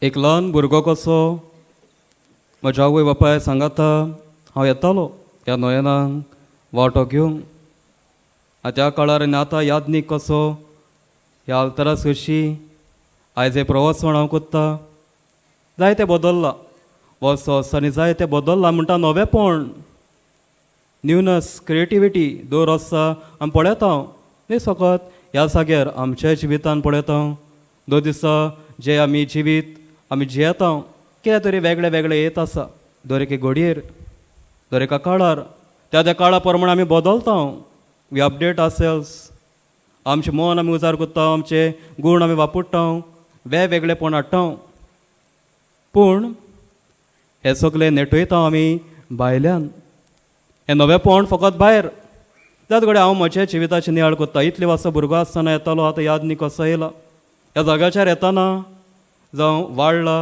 एक ल्हान भुरगो कसो म्हज्या आवय बापाय सांगाता हांव येतालो ह्या न्हंयेनांक वांटो घेवंक. त्या काळार आनी आतां यादनीक कसो ह्या अवतारा कशी आयज हे प्रवास म्हण हांव कोत्ता जायते बदल्ला. वर्स वर्सांनी जायते बदल्ला म्हणटा नवेपण, न्यूनस, क्रिएटिविटी दर आसा आमी पळयता. न्ही फकत ह्या जाग्यार आमच्या जिवितान पळयता दो दिसा जे आमी जिवीत आमी जियेता कितें तरी वेगळे वेगळे येत आसा. दर एके घडयेर दर एका काळार त्या त्या काळा प्रमाणे आमी बदलता. We update ourselves. आमचें मन आमी उजार करता, आमचे गूण आमी वापरता, वेगवेगळेपण हाडटा. पूण हे सगळे नेटयता आमी भायल्यान. हें नवेपण फकत भायर जात घडये हांव म्हज्या जिविताची नियाळ कोत्ता. इतले वर्सां भुरगो आसतना येतालो, आतां यादनीक कसो येयला. ह्या जाग्याचेर येताना जावं वाडला,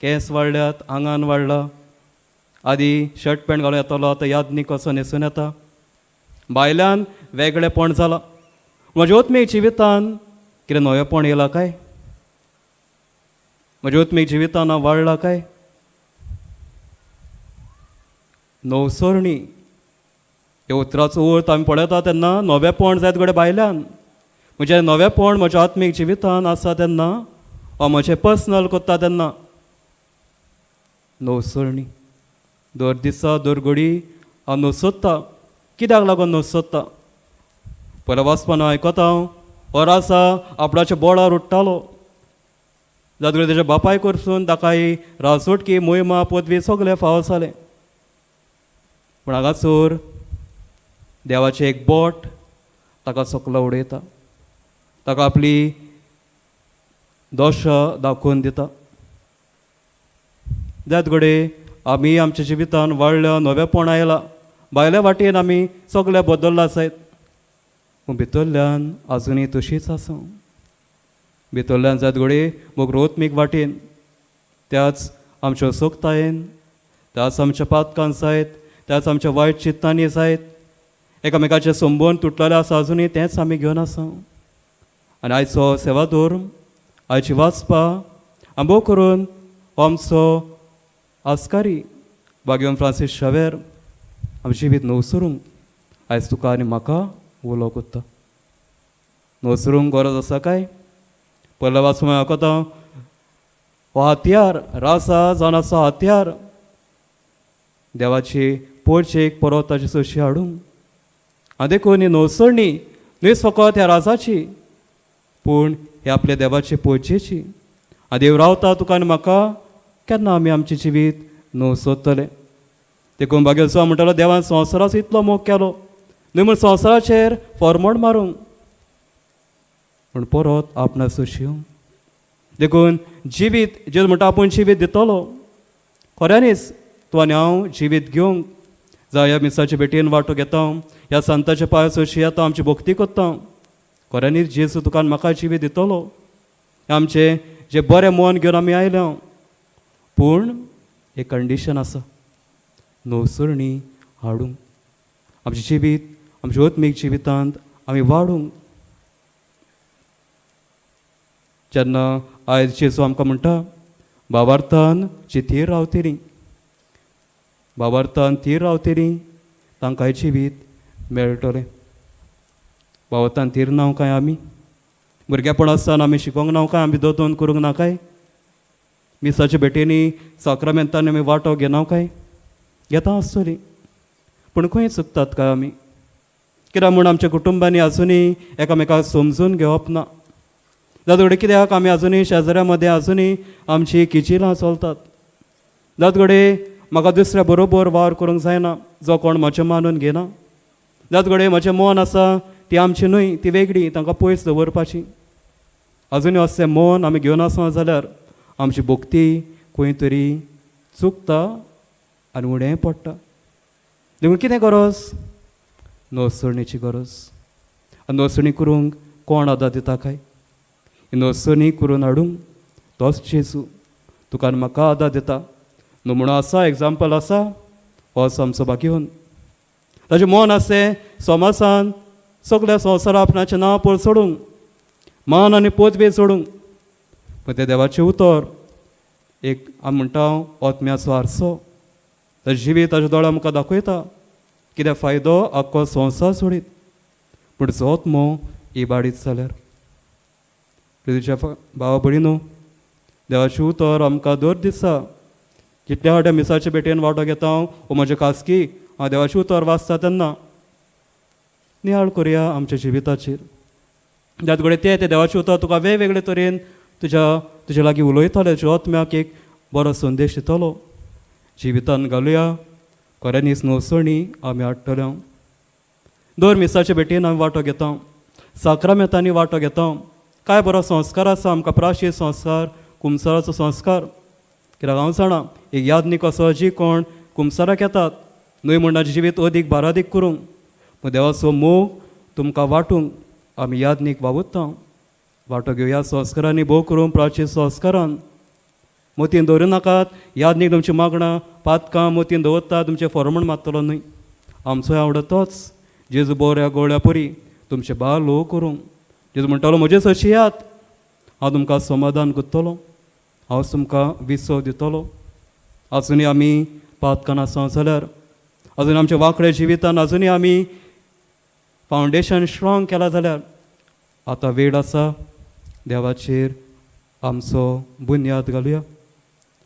केंस वाडल्यात, आंगान वाडला. आदी शर्ट पॅन्ट घालून येतालो, आतां यादनीक कसो न्हेसून येता. भायल्यान वेगळेपण जालां. म्हज्या ओतमेक जिवितान कितें नवेपण येयलां काय? म्हज्या ओतमेक जिवितान हांव वाडलां काय? नवसरणी हे उतराचो अर्थ आमी पळयता तेन्ना नवेपण जायत घडये भायल्यान. म्हजें नवेपण म्हज्या आत्मीक जिवितान आसा तेन्ना वा म्हजें पर्सनल कोत्ता तेन्ना नवसरणी. दर दिसा दर घडी हांव नवसोदता. कित्याक लागून नवसोदता? पयल्या वाचपान हांव आयकता हो राजा आपणाच्या बोडार उडटालो. जात घडये तेज्या बापाय कडसून ताकाय राजवटकी, मोहिमा, पदवी सगळें फावो जालें. पूण हांगासर देवाचें एक बोट ताका सकलो उडयता, ताका आपली दोश दाखोवन दिता. जायत घडये आमी आमच्या जिवितान वाडल्या, नवेपण आयलां, भायल्या वाटेन आमी सगळे बदल्ला आसात. पूण भितरल्यान आजुनूय तशींच आसा. भितरल्यान जायत घडये मोगरोत्मीक वाटेन त्याच आमच्या सोकतायेन, त्याच आमच्या पातकान जायत, त्याच आमच्या वायट चित्तांनी जायत, एकामेकाचे संबंद तुटलेले आसा आजुनूय तेंच आमी घेवन आसा. आनी आयचो सेवादोर, आयची वाचपा आंबो करून हो आमचो आस्कारी भाग्यवान फ्रांसीस शावेर आमचें जिवीत नवसरूंक आयज तुका आनी म्हाका उलो कोत्ता. नवसरूंक गरज आसा काय? पयल्या वाचून आयकता हो हातयार राजा जावन आसा हातयार देवाची पोरचेक परत ताची सोशी हाडूंक. आनी देखून ही नवसरणी न्ही फकत ह्या राजाची पूण हे आपल्या देवाचे पोरचेची. आनी देव रावता तुका आनी म्हाका केन्ना आमी आमचें जिवीत नवसोदतले. देखून भाग्यवान म्हणटालो देवान संवसाराचो इतलो मोग केलो न्ही म्हूण संवसाराचेर फॉर्मट मारूंक पूण परत आपणा सोशिवंक. देखून जिवीत जे म्हणटा आपूण जिवीत दितलो खऱ्यांनीच तूं आनी हांव जिवीत घेवंक जावं ह्या मिसाच्या भेटेन वांटो घेता, ह्या संताच्या पांयां सोशी येता, आमची भक्ती कोत्ता. खऱ्यांनीच जेजू तुका आनी म्हाका जिवीत दितलो. आमचें जें बरें मन घेवन आमी आयल्या. पूण एक कंडिशन आसा, नवसरणी हाडूंक. आमचें जिवीत आमच्या ओत्मीक जिवितांत आमी वाडूंक. जेन्ना आयज जेजू आमकां म्हणटा भावार्थान जी थीर रावतलीं, भावार्थान थीर रावतलीं तांकां जिवीत मेळटलें. भावार्थान थीर ना काय आमी? भुरगेपण आसतना आमी शिकोंक ना काय? आमी दोतोन करूंक ना काय? मिसाच्या भेटेनी साक्रामेंतांनी आमी वांटो घेना काय? घेता आसतलीं. पूण खंय चुकतात काय आमी? कित्याक म्हूण आमच्या कुटुंबांनी आजुनूय एकामेकाक समजून घेवप ना. जात घडये कित्याक आमी आजुनूय शेजाऱ्या मदें आजुनूय आमची किजिलां चलतात. जात घडये म्हाका दुसऱ्या बरोबर वावर करूंक जायना जो कोण म्हजें मानून घेना. जात घडये म्हजें मन आसा ती आमची न्हय, ती वेगळी, तांकां पयस दवरपाची. आजुनूय अशें मन आमी घेवन आसा जाल्यार आमची भक्ती खंय तरी चुकता आनी उणें पडटा. देखून कितें गरज? नवसरणीची गरज. आनी नवसरणी करूंक कोण आदार दिता काय? ही नवसरणी करून हाडूंक तोच जेजू तुका आनी म्हाका आदार दिता. नमुणो आसा, एग्जाम्पल आसा, होच आमचो भाग्यवान. ताचें मन आसलें समासान सगळ्या संवसारा आपणाचें नांव पळ सोडूंक, मान आनी पदवी सोडूंक. पण तें देवाचें उतर एक आमी म्हणटा ओतम्याचो आरसो. ताजें जिवीत ताच्या दोळ्यां आमकां दाखयता कितें फायदो आख्खो संवसार सोडीत पूण जोत्मो इबाडीत जाल्यार. प्रितीच्या भावा भयणीनो, देवाची उतर आमकां दर दिसा कितल्या फावटी मिसाचे भेटेन वांटो घेता वो म्हजे खासगी हांव देवाची उतर वाचता तेन्ना नियाळ करुया आमच्या जिविताचेर. त्याच घडये ते देवाची उतर तुका वेगवेगळे तरेन तुजे लागीं उलयतले, तुज्या आत्म्याक एक बरो संदेश दितलो. जिवितान घालुया खऱ्यांनीच नवसणी आमी हाडटले. दर मिसाचे भेटेन आमी वांटो घेता, साक्रामेंतांनी वांटो घेता. काय बरो संस्कार आसा आमकां प्राशीत संस्कार, कुमसाराचो संस्कार. कित्याक हांव जाणा एक यादनीक असो जी कोण कुमसाराक येतात न्हय म्हणणाचें जिवीत अदीक बारादीक करूंक, पूण देवाचो मोग तुमकां वांटूंक आमी यादनीक वावुरता. वांटो घेवया संस्कारांनी भोव करून प्राचीन संस्कारान. मोतीन दवरूं नाकात. यादनीक तुमचीं मागणां पातकां मोतीन दवरता तुमचें फॉर्मण मारतलो न्हय. आमचोय आवडत तोच. जेजू बोऱ्या गोळ्या परी तुमचे बाळ लो करूंक. जेजू म्हणटालो म्हजे सशी याद, हांव तुमकां समाधान करतलो, हांव तुमकां विसव दितलो. आजुनूय आमी पातकां आसा जाल्यार, आजून आमच्या वांकड्या जिवितान आजुनूय आमी फावंडेशन स्ट्रॉंग केला जाल्यार आतां वेळ आसा देवाचेर आमचो बुन्याद घालुया.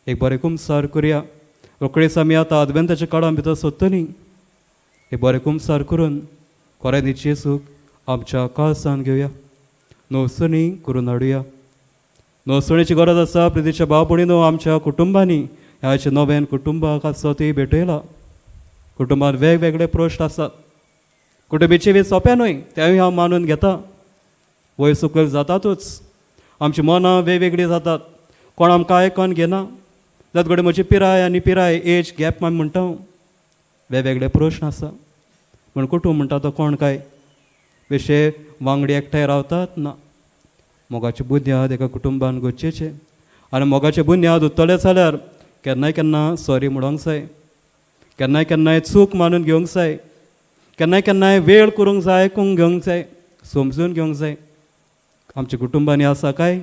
एक बरें कुमसार करुया. रोखडेच आमी आतां आदवेंताच्या काळां भितर सोदतलीं. एक बरें कुमसार करून खऱ्यांनीच जेजूक आमच्या काळजान घेवया. नवसणी करून हाडुया. नवसणीची गरज आसा प्रितीच्या भाव भयणीनो आमच्या कुटुंबांनी. ह्याचे नवें कुटुंबाक आसा ती भेटयला. कुटुंबान वेगवेगळे प्रश्न आसात. कुटुंबीची वीज सोंपें न्हय तेंवूय हांव मानून घेता. वयर सकयल जातातूच. आमची मनां वेगवेगळी जातात. कोण आमकां आयकोन घेना. जात घडये म्हजी पिराय आनी पिराय एज गॅप आमी म्हणटा वेगवेगळे प्रश्न आसा. पूण कुटूंब म्हणटा तो कोण काय बेशे वांगडी एकठांय रावतात ना. मोगाचें बुन्याद एका कुटुंबान गरजेचें. आनी मोगाचें बुन्याद उरतलें जाल्यार केन्नाय केन्ना सॉरी म्हणोंक जाय. केन्नाय केन्नाय चूक मानून घेवंक जाय. केन्नाय केन्नाय वेळ करूंक जाय, आयकूंक घेवंक जाय, समजून घेवंक जाय. आमच्या कुटुंबांनी आसा काय?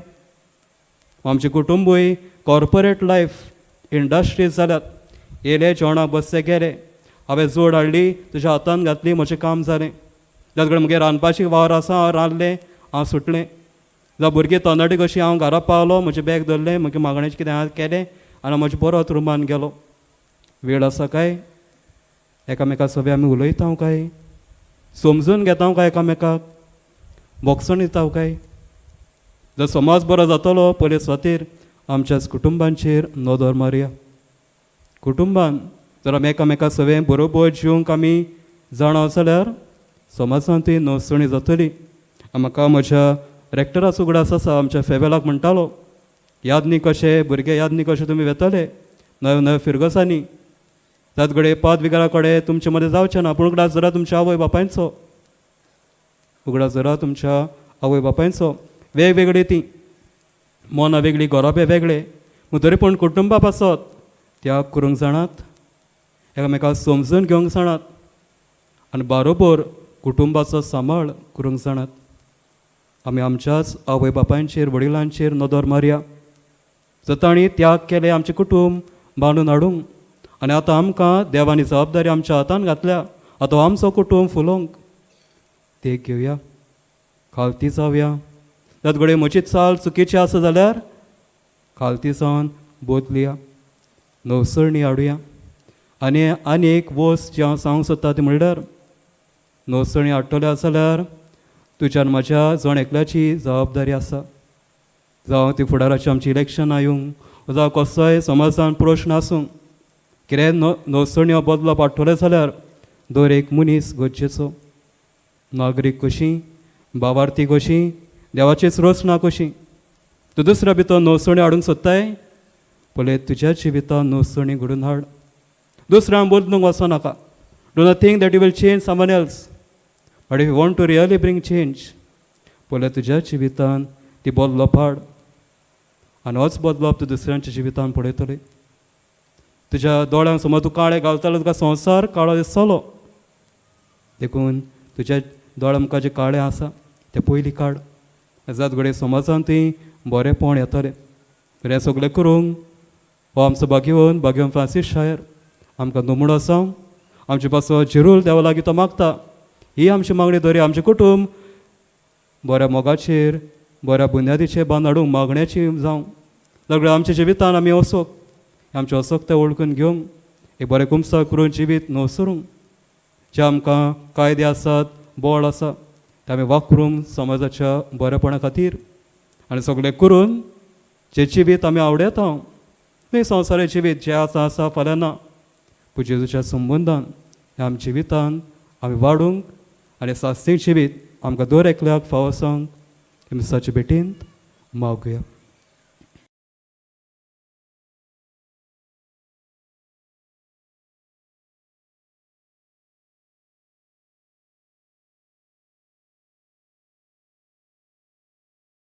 आमचें कुटुंबूय कॉर्पोरेट लायफ इंडस्ट्रीज जाल्यात. येयले जेवणाक बसचे गेले, हांवें जोड हाडली तुज्या हातान घातली म्हजें काम जालें. जाल्यार कडेन म्हगे रांदपाची वावर आसा हांव रांदलें हांव सुटलें. जावं भुरगीं तरणाटी कशी हांव घरा पावलो म्हजें बॅग धरलें म्हगे मागणेचें कितें हांवें केलें आनी म्हजें परत रुमान गेलो. वेळ आसा काय? एकामेका सगळे आमी उलयता काय? समजून घेता काय एकामेकाक? बोगसण दिता काय? जर समाज बरो जातलो पयले स्वातीर आमच्याच कुटुंबांचेर नदर मारया. कुटुंबान जर आमी एकामेका सगळे बरोबर जिवंक आमी जाणा जाल्यार समाजांतूय नवसणी जातली. म्हाका म्हज्या रेक्टराचो उगडास आसा. आमच्या फेबेलाक म्हणटालो यादनीक कशे भुरगे यादनीक कशे तुमी वेतले नव्या नव्या फिरगसांनी. त्याच घडये पाद विगारा कडेन तुमचे मदें जावचें ना. पूण उगडास जरा तुमच्या आवय बापायचो. उगडास जरा तुमच्या आवय बापायचो. वेगवेगळी ती मनां वेगळी गोरोबे वेगळे पूण तरी पूण कुटुंबा पासत त्याग करूंक जाणात. एकामेकाक समजून घेवंक जाणात आनी बरोबर कुटुंबाचो सांबाळ करूंक जाणात. आमी आमच्याच आवय बापायचेर वडिलांचेर नदर मारया. जर तांणी त्याग केले आमचें कुटुंब बांदून हाडूंक आनी आतां आमकां देवानी जबाबदारी आमच्या हातान घातल्या. आतां आमचो कुटुंब फुलोवंक ते घेवया. खालती जावया. त्याच घडये म्हजी चाल चुकीची आसा जाल्यार खालती जावन बदलुया. नवसणी हाडुया. आनी एक वस्त जी हांव सांगूंक सोदता ती म्हणल्यार नवसणी हाडटले जाल्यार तुज्यान म्हाज्या जण एकल्याची जबाबदारी आसा. जावं ती फुडाराची आमची इलेक्शनां येवंक जावं कसोय समाजान प्रश्न आसूं कितें नवसणी हो बदलो हाडटले जाल्यार दर एक मनीस गरजेचो. नागरीक कशी, भावार्थी कशी, देवाचीच रचना कशी. तूं दुसऱ्या भितर नवसणी हाडूंक सोदताय पयले तुज्या जिवितान नवसणी घडोवन हाड. दुसऱ्यांक बदलूंक वचनाका. Do not think that you will change someone else. But if you want to really bring change पयले तुज्या जिवितान ती बदलप हाड आनी होच बदलप तूं दुसऱ्यांच्या जिवितान पळयतली. तुज्या दोळ्यांक समज तूं काळे घालतलो तुका संवसार काळो दिसतलो. देखून तुज्या दोळ्या मुखार जे काळें आसा तें पयलीं काड. जात घडये समाजांतूय बरेंपण येतलें. हें सगळें करूंक हो आमचो भाग्यवन फ्रांसीस शायर आमकां नमुनो सांग आमचे पासो जिरूल देवा लागीं तो मागता ही आमची मागणी दवरी आमचें कुटूंब बऱ्या मोगाचेर बऱ्या बुन्यादीचेर बांद हाडूंक मागण्याची जावं सगळें आमच्या जिवितान आमी वसोक आमचे वसोक ते ओळखून घेवंक एक बरें कुमसां करून जिवीत न्हवसरूंक जे आमकां कायदे आसात बोळ आसा ते आमी वापरूंक समाजाच्या बरेपणा खातीर आनी सगळें करून जे जिवीत आमी आवडयता न्ही संवसारी जिवीत जें आसा फाल्यां ना पूण जेजूच्या संबंदान ह्या आमच्या जिवितान आमी वाडूंक आनी सास्तीक जिवीत आमकां दर एकल्याक फावो सांग मिसाच्या भेटींत मागुया.